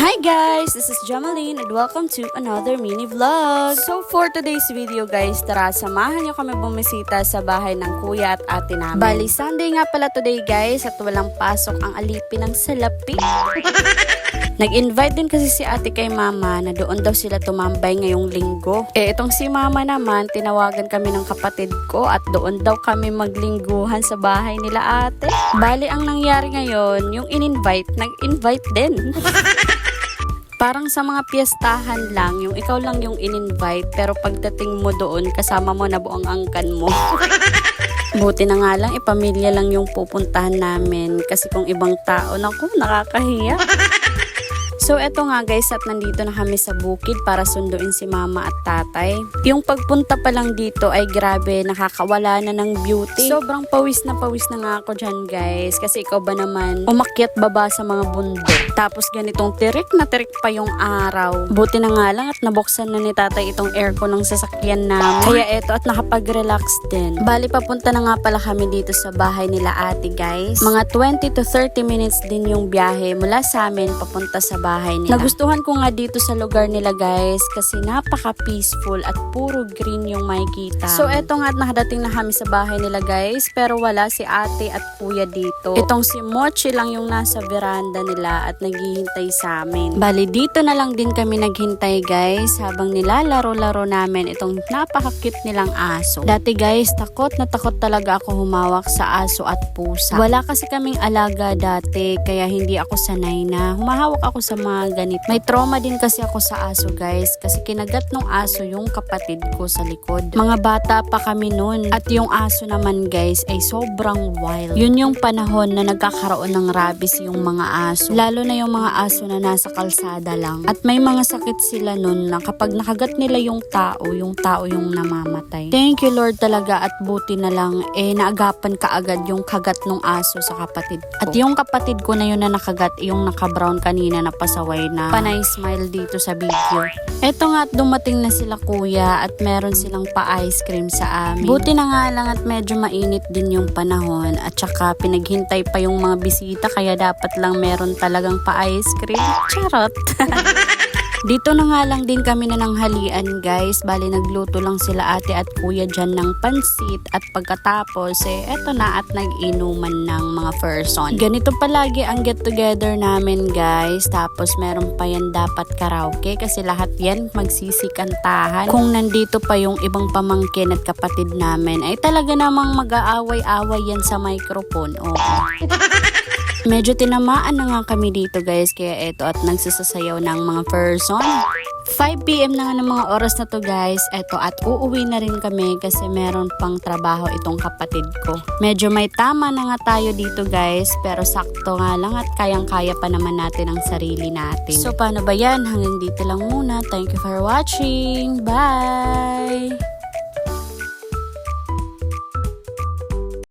Hi guys! This is Jamaline and welcome to another mini vlog. So for today's video guys, tara samahan niyo kami bumisita sa bahay ng kuya at ate namin. Bali, Sunday nga pala today guys at walang pasok ang alipin ng salapi. Nag-invite din kasi si ate kay mama na doon daw sila tumambay ngayong linggo. Itong si mama naman, tinawagan kami ng kapatid ko at doon daw kami maglingguhan sa bahay nila ate. Bali, ang nangyari ngayon, yung in-invite, nag-invite din. Parang sa mga piyestahan lang, yung ikaw lang yung in-invite, pero pagdating mo doon, kasama mo na buong angkan mo. Buti na nga lang, pamilya lang yung pupuntahan namin. Kasi kung ibang tao, naku, nakakahiya. So eto nga guys, at nandito na kami sa bukid para sunduin si mama at tatay. Yung pagpunta pa lang dito ay grabe, nakakawala na ng beauty. Sobrang pawis na nga ako dyan guys. Kasi ikaw ba naman, umakyat baba sa mga bundok. Tapos ganitong tirik na tirik pa yung araw. Buti na nga lang at nabuksan na ni tatay itong aircon ng sasakyan namin. Kaya eto at nakapag-relax din. Bali, papunta na nga pala kami dito sa bahay nila ate guys. Mga 20 to 30 minutes din yung biyahe mula sa amin papunta sa bahay nila. Nagustuhan ko nga dito sa lugar nila guys kasi napaka-peaceful at puro green yung makikita. So eto nga at nakadating na kami sa bahay nila guys, pero wala si ate at kuya dito. Itong si Mochi lang yung nasa veranda nila at naghihintay sa amin. Bali, dito na lang din kami naghintay guys habang nilalaro-laro namin itong napaka-cute nilang aso. Dati guys, takot na takot talaga ako humawak sa aso at pusa. Wala kasi kaming alaga dati kaya hindi ako sanay na humahawak ako sa mga ganito. May trauma din kasi ako sa aso guys kasi kinagat ng aso yung kapatid ko sa likod. Mga bata pa kami noon at yung aso naman guys ay sobrang wild. Yun yung panahon na nagkakaroon ng rabies yung mga aso. Lalo na yung mga aso na nasa kalsada lang. At may mga sakit sila noon na kapag nakagat nila yung tao yung namamatay. Thank you Lord talaga at buti na lang naagapan kaagad yung kagat ng aso sa kapatid ko. At yung kapatid ko na yun na nakagat, yung naka-brown kanina na pasaway na panay smile dito sa video. Eto nga at dumating na sila kuya at meron silang pa-ice cream sa amin. Buti na nga lang at medyo mainit din yung panahon at saka pinaghintay pa yung mga bisita kaya dapat lang meron talagang pa-ice cream. Charot! Dito na nga lang din kami na nanghalian guys. Bali, nagluto lang sila ate at kuya dyan ng pansit at pagkatapos eto na at nag-inuman ng mga person. Ganito palagi ang get together namin guys. Tapos meron pa yan dapat karaoke kasi lahat yan magsisikantahan. Kung nandito pa yung ibang pamangkin at kapatid namin ay talaga namang mag-aaway-away yan sa microphone. Medyo tinamaan na nga kami dito guys kaya eto at nagsasasayaw ng mga person. 5 PM na nga ng mga oras na to guys. Eto at uuwi na rin kami kasi meron pang trabaho itong kapatid ko. Medyo may tama na nga tayo dito guys pero sakto nga lang at kayang-kaya pa naman natin ang sarili natin. So paano ba yan? Hanggang dito lang muna. Thank you for watching. Bye!